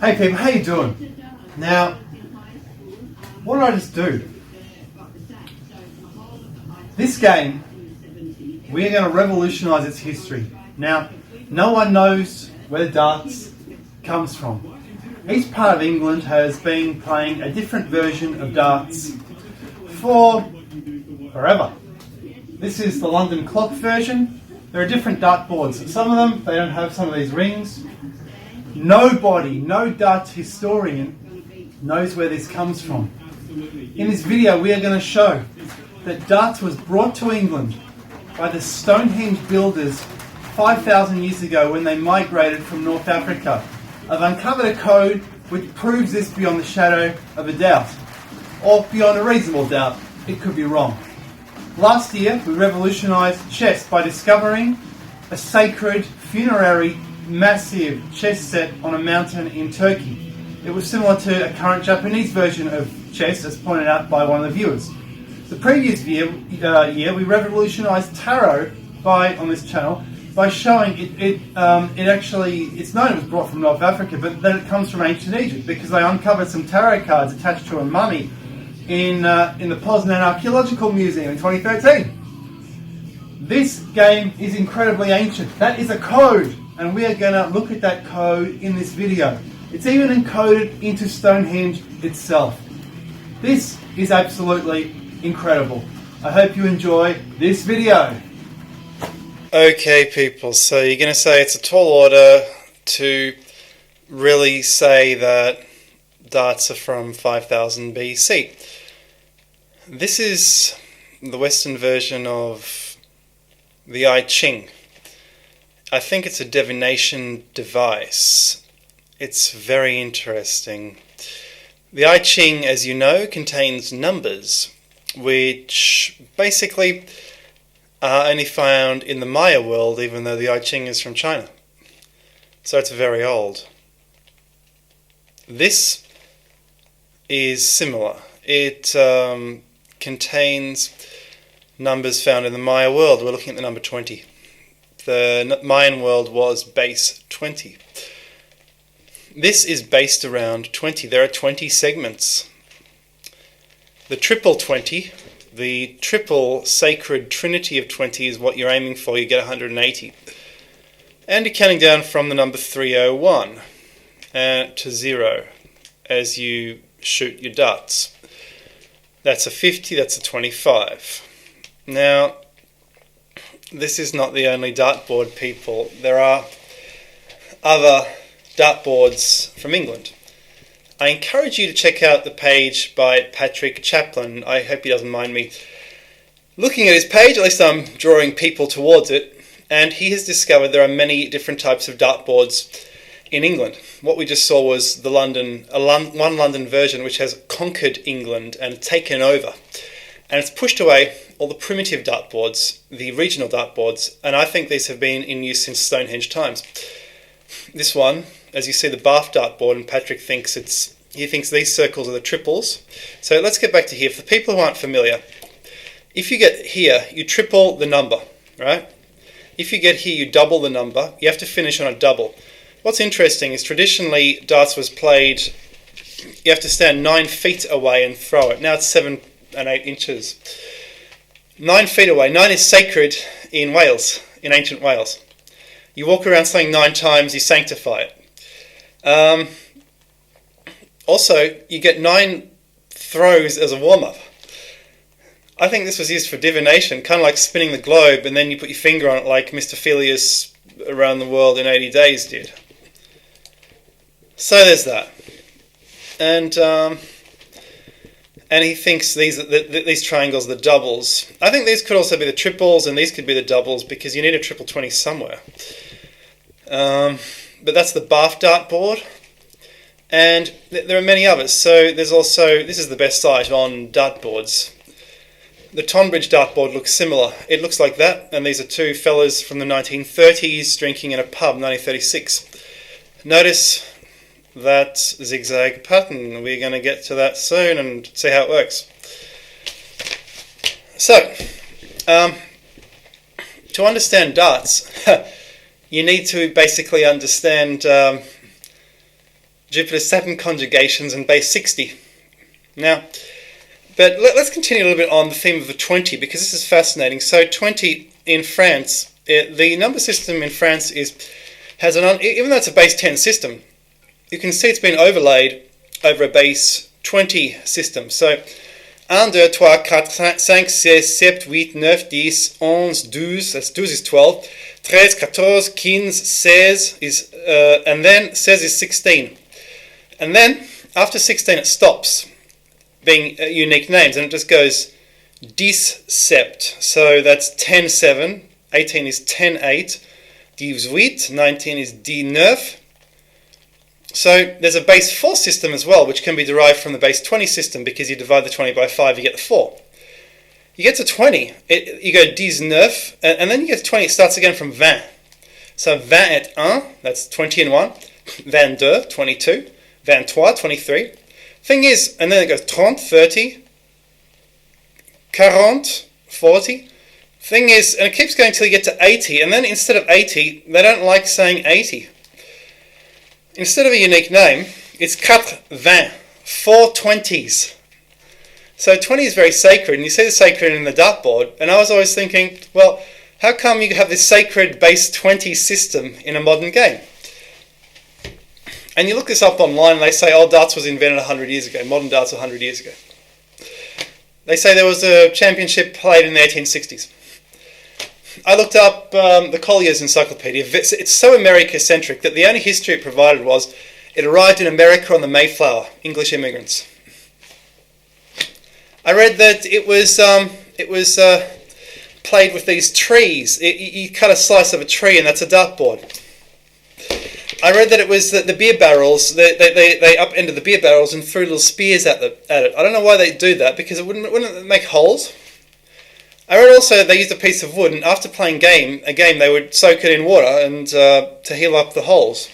Hey people, how you doing? Now, what did I just do? This game, we are going to revolutionise its history. Now, no one knows where DARTS comes from. Each part of England has been playing a different version of DARTS for forever. This is the London clock version. There are different dartboards. Some of them, they don't have some of these rings. Nobody, no DARTS historian, knows where this comes from. In this video, we are going to show that DARTS was brought to England by the Stonehenge builders 5,000 years ago when they migrated from North Africa. I've uncovered a code which proves this beyond the shadow of a doubt, or beyond a reasonable doubt. It could be wrong. Last year, we revolutionised chess by discovering a sacred, funerary, massive chess set on a mountain in Turkey. It was similar to a current Japanese version of chess, as pointed out by one of the viewers. The previous year we revolutionised tarot on this channel by showing it's known it was brought from North Africa, but that it comes from ancient Egypt, because I uncovered some tarot cards attached to a mummy in the Poznan Archaeological Museum in 2013. This game is incredibly ancient. That is a code, and we are going to look at that code in this video. It's even encoded into Stonehenge itself. This is absolutely incredible. I hope you enjoy this video. Okay people, so you're going to say it's a tall order to really say that darts are from 5000 BC. This is the Western version of the I Ching. I think it's a divination device. It's very interesting. The I Ching, as you know, contains numbers, which basically are only found in the Maya world, even though the I Ching is from China. So it's very old. This is similar. It contains numbers found in the Maya world. We're looking at the number 20. The Mayan world was base 20. This is based around 20. There are 20 segments. The triple 20, the triple sacred trinity of 20 is what you're aiming for. You get 180. And you're counting down from the number 301 to 0 as you shoot your darts. That's a 50, that's a 25. Now, this is not the only dartboard, people. There are other dartboards from England. I encourage you to check out the page by Patrick Chaplin. I hope he doesn't mind me looking at his page, at least I'm drawing people towards it, and he has discovered there are many different types of dartboards in England. What we just saw was the one London version which has conquered England and taken over. And it's pushed away all the primitive dartboards, the regional dartboards, and I think these have been in use since Stonehenge times. This one, as you see the Bath dartboard, and Patrick thinks these circles are the triples. So let's get back to here. For the people who aren't familiar, if you get here, you triple the number, right? If you get here, you double the number. You have to finish on a double. What's interesting is traditionally darts was played, you have to stand 9 feet away and throw it. Now it's 7 and 8 inches. 9 feet away. 9 is sacred in Wales, in ancient Wales. You walk around saying 9 times, you sanctify it. Also, you get 9 throws as a warm-up. I think this was used for divination, kind of like spinning the globe, and then you put your finger on it like Mr. Phileas around the world in 80 days did. So there's that. And he thinks these triangles are the doubles. I think these could also be the triples, and these could be the doubles, because you need a triple 20 somewhere. But that's the Bath dartboard. And there are many others. So there's also, this is the best site on dartboards. The Tonbridge dartboard looks similar. It looks like that, and these are two fellas from the 1930s drinking in a pub, 1936. Notice that zigzag pattern. We're going to get to that soon and see how it works. So, to understand darts, you need to basically understand Jupiter-Saturn conjugations, and base 60. Now, but let's continue a little bit on the theme of the 20, because this is fascinating. So 20 in France, the number system in France has even though it's a base 10 system, you can see it's been overlaid over a base 20 system. So 1, 2, 3, 4, 5, 6, 7, 8, 9, 10, 11, 12, that's 12 is 12, 13, 14, 15, 16 is, and then 16 is 16. And then, after 16 it stops being unique names, and it just goes 10-sept. So that's 10-7, 18 is 10-8, 18, 19 is 19. So there's a base 4 system as well, which can be derived from the base 20 system, because you divide the 20 by 5, you get the 4. You get to 20, you go 19, and then you get to 20, it starts again from 20. So 20 et 1, that's 20 and 1, 22, 22, 23, 23. Thing is, and then it goes 30, 30, 40, 40. Thing is, and it keeps going till you get to 80, and then instead of 80, they don't like saying 80. Instead of a unique name, it's 420, 420s. So 20 is very sacred, and you see the sacred in the dartboard, and I was always thinking, well, how come you have this sacred base 20 system in a modern game? And you look this up online, and they say, oh, darts was invented 100 years ago, modern darts 100 years ago. They say there was a championship played in the 1860s. I looked up the Collier's Encyclopedia. It's so America-centric that the only history it provided was it arrived in America on the Mayflower, English immigrants. I read that it was played with these trees. You cut a slice of a tree, and that's a dartboard. I read that it was the beer barrels. They upended the beer barrels and threw little spears at it. I don't know why they do that, because wouldn't it make holes? I read also they used a piece of wood, and after playing a game, they would soak it in water and to heal up the holes.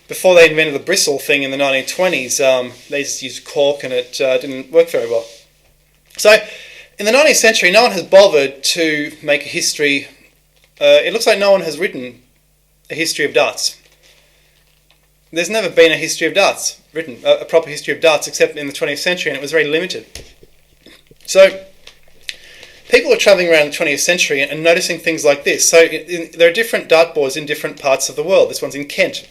Before they invented the bristle thing in the 1920s, they just used cork, and it didn't work very well. So, in the 19th century, no one has bothered to make a history. It looks like no one has written a history of darts. There's never been a history of darts written, a proper history of darts, except in the 20th century, and it was very limited. So, people are travelling around the 20th century and noticing things like this. So there are different dartboards in different parts of the world. This one's in Kent.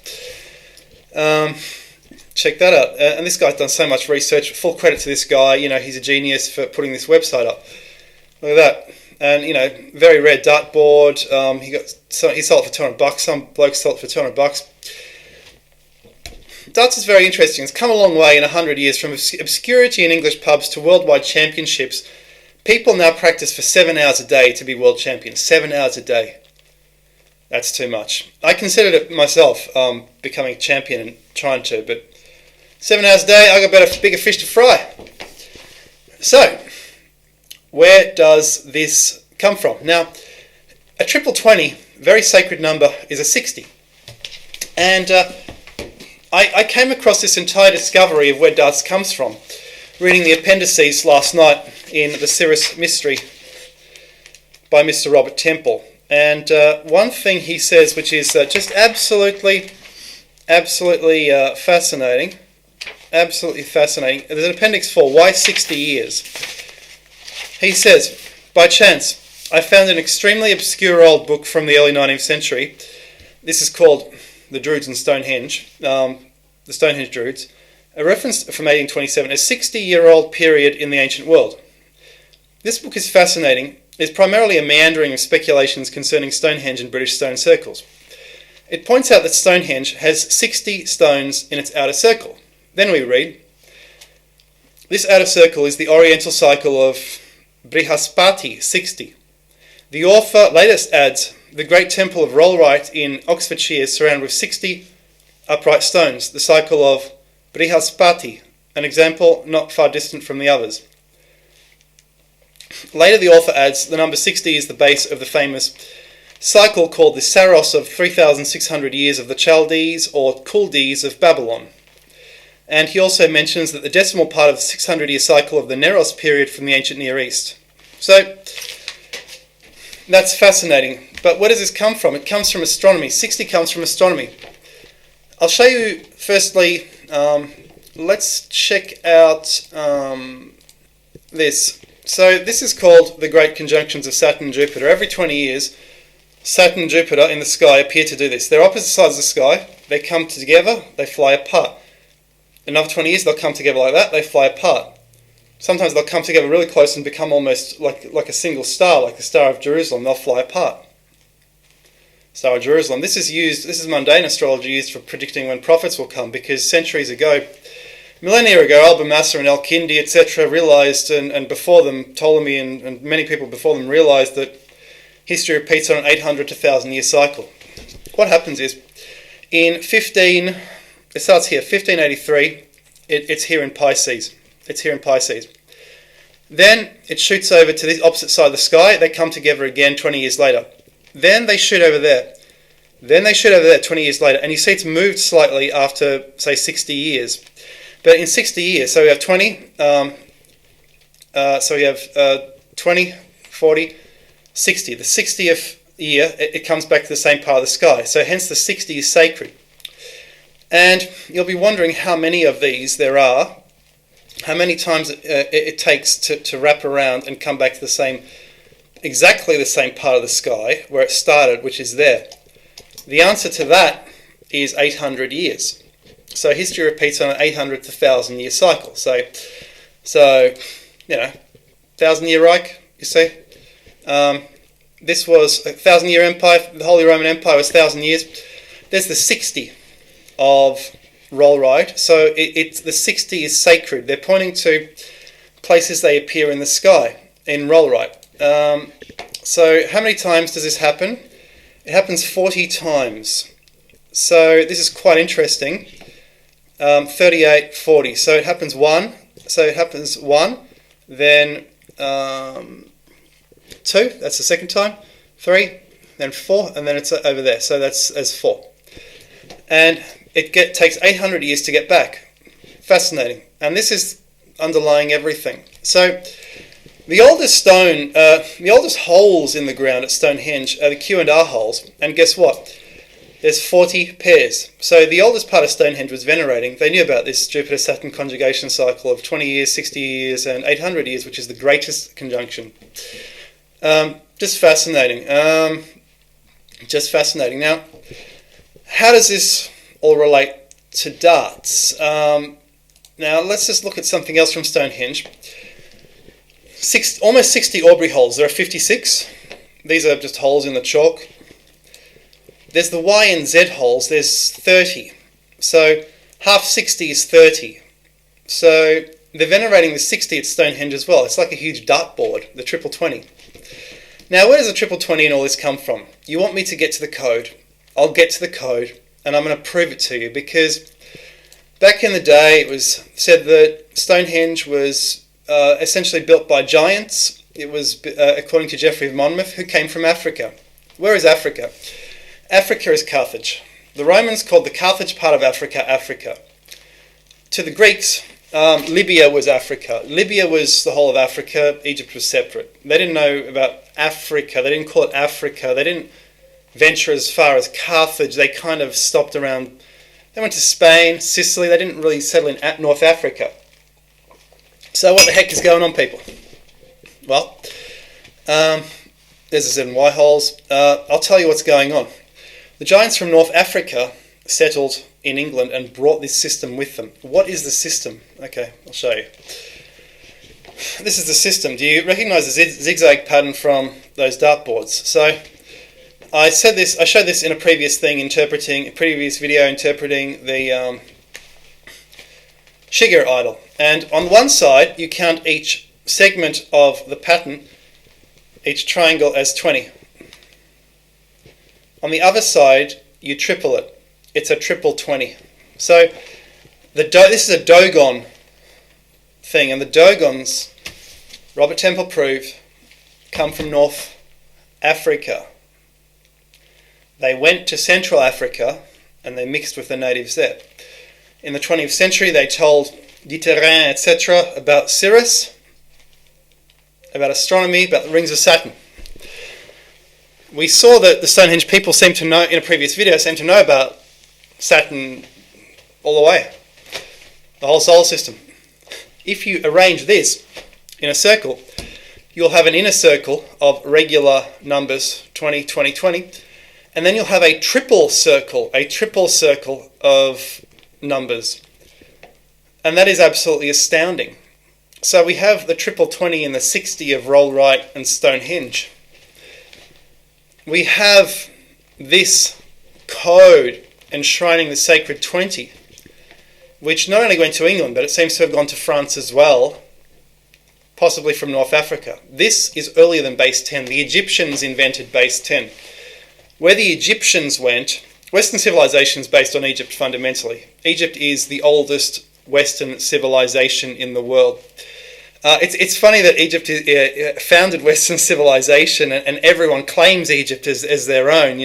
Check that out. And this guy's done so much research. Full credit to this guy. You know, he's a genius for putting this website up. Look at that. And, you know, very rare dartboard. He sold it for $200. Some bloke sold it for $200. Darts is very interesting. It's come a long way in 100 years, from obscurity in English pubs to worldwide championships. People now practice for 7 hours a day to be world champions. 7 hours a day. That's too much. I considered it myself, becoming a champion and trying to, but 7 hours a day, I got bigger fish to fry. So, where does this come from? Now, a triple 20, very sacred number, is a 60. And I came across this entire discovery of where darts comes from, reading the appendices last night in The Cirrus Mystery by Mr. Robert Temple. And one thing he says, which is just absolutely fascinating. Absolutely fascinating. There's an appendix 4, why 60 years? He says, by chance, I found an extremely obscure old book from the early 19th century. This is called The Druids and Stonehenge, the Stonehenge Druids. A reference from 1827, a 60-year-old period in the ancient world. This book is fascinating. It's primarily a meandering of speculations concerning Stonehenge and British stone circles. It points out that Stonehenge has 60 stones in its outer circle. Then we read, this outer circle is the oriental cycle of Brihaspati, 60. The author later adds, the great temple of Rollright in Oxfordshire is surrounded with 60 upright stones, the cycle of Brihaspati, an example not far distant from the others. Later the author adds, the number 60 is the base of the famous cycle called the Saros of 3,600 years of the Chaldees or Kuldees of Babylon. And he also mentions that the decimal part of the 600-year cycle of the Neros period from the ancient Near East. So, that's fascinating. But where does this come from? It comes from astronomy. 60 comes from astronomy. I'll show you, firstly, let's check out this. So this is called the Great Conjunctions of Saturn and Jupiter. Every 20 years, Saturn and Jupiter in the sky appear to do this. They're opposite sides of the sky. They come together, they fly apart. Another 20 years, they'll come together like that, they fly apart. Sometimes they'll come together really close and become almost like a single star, like the Star of Jerusalem. They'll fly apart. Star of Jerusalem. This is mundane astrology used for predicting when prophets will come, because centuries ago, millennia ago, Alba-Massa and Al-Kindi, etc., realized, and before them, Ptolemy and many people before them realized that history repeats on an 800 to 1,000 year cycle. What happens is, it starts here, 1583, it's here in Pisces. It's here in Pisces. Then it shoots over to the opposite side of the sky. They come together again 20 years later. Then they shoot over there. Then they shoot over there 20 years later. And you see it's moved slightly after, say, 60 years. But in 60 years, so we have 20, 20, 40, 60. The 60th year, it comes back to the same part of the sky. So hence the 60 is sacred. And you'll be wondering how many of these there are, how many times it takes to wrap around and come back to exactly the same part of the sky where it started, which is there. The answer to that is 800 years. So history repeats on an 800 to 1,000 year cycle. So 1,000 year Reich, you see. This was a 1,000 year empire. The Holy Roman Empire was 1,000 years. There's the 60 of Rollright. So the 60 is sacred. They're pointing to places they appear in the sky in Rollright. So how many times does this happen? It happens 40 times. So this is quite interesting. 38, 40. So it happens one. So it happens one. Then 2. That's the second time. 3. Then 4. And then it's over there. So that's as 4. And it takes 800 years to get back. Fascinating. And this is underlying everything. So the oldest holes in the ground at Stonehenge are the Q&R holes. And guess what? There's 40 pairs. So the oldest part of Stonehenge was venerating. They knew about this Jupiter-Saturn conjugation cycle of 20 years, 60 years, and 800 years, which is the greatest conjunction. Just fascinating. Just fascinating. Now, how does this all relate to DARTS? Now, let's just look at something else from Stonehenge. Almost 60 Aubrey holes. There are 56. These are just holes in the chalk. There's the Y and Z holes. There's 30. So half 60 is 30. So they're venerating the 60 at Stonehenge as well. It's like a huge dartboard, the triple 20. Now, where does the triple 20 and all this come from? You want me to get to the code. I'll get to the code, and I'm going to prove it to you, because back in the day it was said that Stonehenge was essentially built by giants. It was, according to Geoffrey of Monmouth, who came from Africa. Where is Africa? Africa is Carthage. The Romans called the Carthage part of Africa, Africa. To the Greeks, Libya was Africa. Libya was the whole of Africa. Egypt was separate. They didn't know about Africa. They didn't call it Africa. They didn't venture as far as Carthage. They kind of stopped around. They went to Spain, Sicily. They didn't really settle in North Africa. So what the heck is going on, people? Well, there's the Z and Y holes. I'll tell you what's going on. The giants from North Africa settled in England and brought this system with them. What is the system? Okay, I'll show you. This is the system. Do you recognize the zigzag pattern from those dartboards? So I showed this in a previous video interpreting the Shiger idol. And on one side, you count each segment of the pattern, each triangle, as 20. On the other side, you triple it. It's a triple 20. So this is a Dogon thing, and the Dogons, Robert Temple proved, come from North Africa. They went to Central Africa and they mixed with the natives there. In the 20th century, they told Diterrain, etc., about Sirius, about astronomy, about the rings of Saturn. We saw that the Stonehenge people seem to know, in a previous video, about Saturn all the way. the whole solar system. If you arrange this in a circle, you'll have an inner circle of regular numbers, 20, 20, 20, and then you'll have a triple circle of numbers. And that is absolutely astounding. So we have the triple 20 and the 60 of Rollright and Stonehenge. We have this code enshrining the sacred 20, which not only went to England, but it seems to have gone to France as well, possibly from North Africa. This is earlier than base 10. The Egyptians invented base 10. Where the Egyptians went, Western civilization is based on Egypt fundamentally. Egypt is the oldest Western civilization in the world. It's funny that Egypt founded Western civilization, and everyone claims Egypt as their own.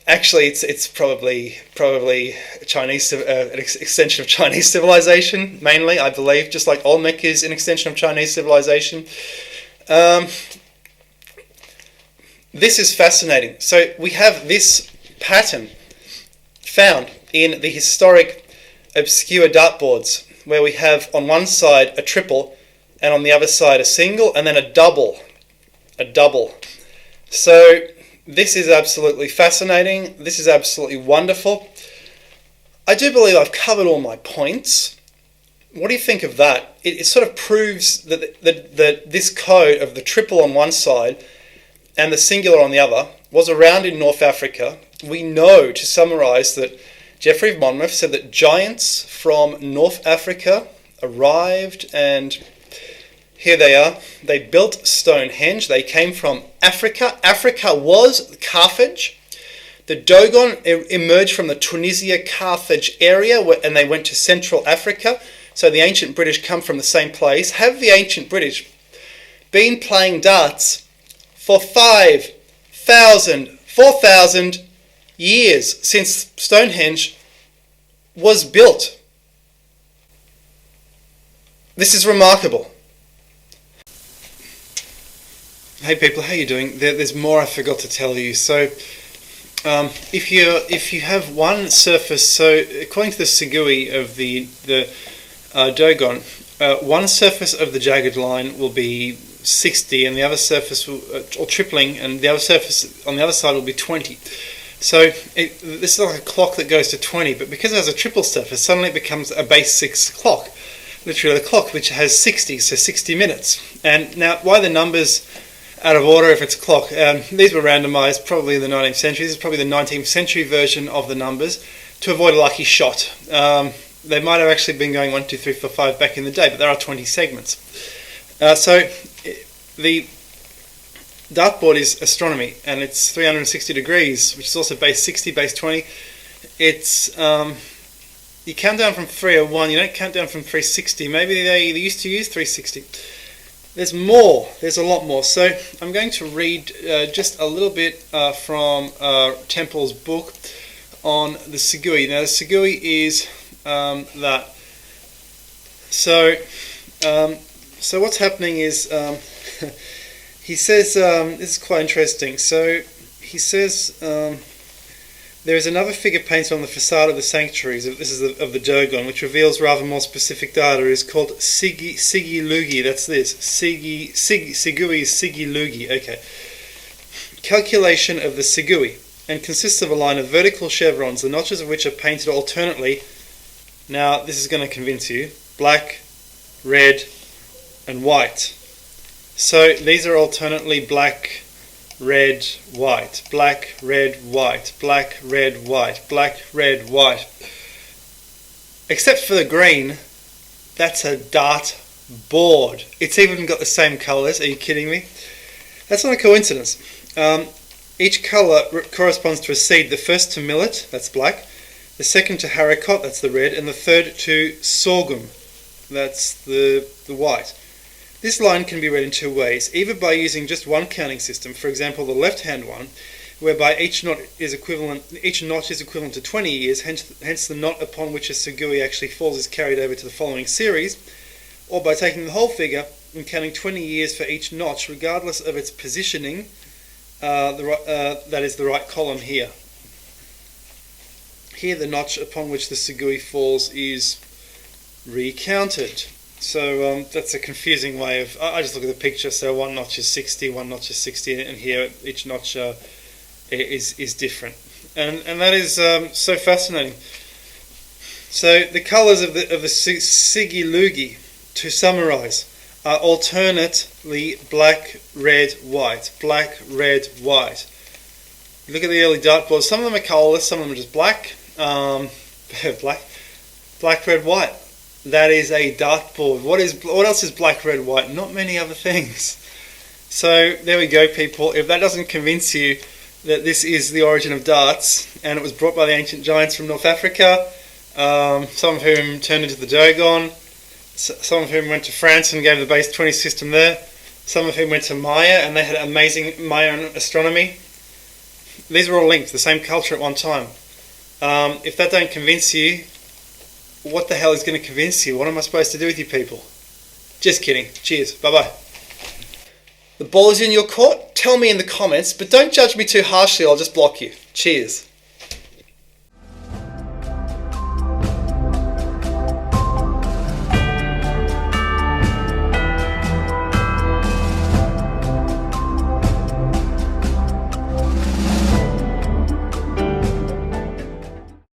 Actually, it's probably Chinese, an extension of Chinese civilization mainly, I believe. Just like Olmec is an extension of Chinese civilization. This is fascinating. So we have this pattern found in the historic obscure dartboards, where we have on one side a triple, and on the other side a single, and then a double. So this is absolutely fascinating. This is absolutely wonderful. I do believe I've covered all my points. What do you think of that? It sort of proves that this code of the triple on one side and the singular on the other was around in North Africa. We know, to summarise, that Geoffrey of Monmouth said that giants from North Africa arrived, and here they are. They built Stonehenge. They came from Africa. Africa was Carthage. The Dogon emerged from the Tunisia-Carthage area, and they went to Central Africa. So the ancient British come from the same place. Have the ancient British been playing darts for 4,000 years since Stonehenge was built? This is remarkable. Hey people, how you doing? There's more I forgot to tell you. So, if you have one surface, so according to the Segui of the Dogon, one surface of the jagged line will be 60, and the other surface or tripling, and the other surface on the other side will be 20. So this is like a clock that goes to 20, but because it has a triple surface, suddenly it becomes a base 6 clock, literally a clock which has 60, so 60 minutes. And now, why the numbers out of order if it's a clock? These were randomised probably in the 19th century. This is probably the 19th century version of the numbers to avoid a lucky shot. They might have actually been going 1, 2, 3, 4, 5 back in the day, but there are 20 segments. So the dartboard is astronomy, and it's 360 degrees, which is also base 60, base 20. It's you count down from 301. You don't count down from 360. Maybe they used to use 360. There's more. There's a lot more. So I'm going to read just a little bit from Temple's book on the Segui. Now the Segui is that. So what's happening is he says this is quite interesting. So he says there is another figure painted on the facade of the sanctuaries. This is of the Dogon, which reveals rather more specific data. It is called Sigi Lugi. That's this. Segui is Sigi Lugi. Okay. Calculation of the Segui, and consists of a line of vertical chevrons, the notches of which are painted alternately. Now this is going to convince you. Black, red, and white. So these are alternately black, red, white, black, red, white, black, red, white, black, red, white. Except for the green, that's a dart board. It's even got the same colours. Are you kidding me? That's not a coincidence. Each colour corresponds to a seed. The first to millet, that's black. The second to haricot, that's the red. And the third to sorghum, that's the white. This line can be read in two ways, either by using just one counting system, for example the left-hand one, whereby each knot is equivalent to 20 years, hence the knot upon which a Segui actually falls is carried over to the following series, or by taking the whole figure and counting 20 years for each notch, regardless of its positioning, that is the right column here. Here the notch upon which the Segui falls is recounted. So that's a confusing way of... I just look at the picture, so one notch is 60, one notch is 60, and here each notch is different. And that is so fascinating. So the colours of the Sigi Lugi, to summarise, are alternately black, red, white. Black, red, white. You look at the early dartboards, some of them are colourless, some of them are just black. Black, red, white. That is a dartboard. What else is black, red, white? Not many other things. So there we go, people. If that doesn't convince you that this is the origin of darts, and it was brought by the ancient giants from North Africa, some of whom turned into the Dogon, some of whom went to France and gave the base 20 system there, some of whom went to Maya and they had amazing Mayan astronomy. These were all linked, the same culture at one time. If that don't convince you, what the hell is going to convince you? What am I supposed to do with you people? Just kidding. Cheers. Bye-bye. The ball is in your court. Tell me in the comments, but don't judge me too harshly, I'll just block you. Cheers.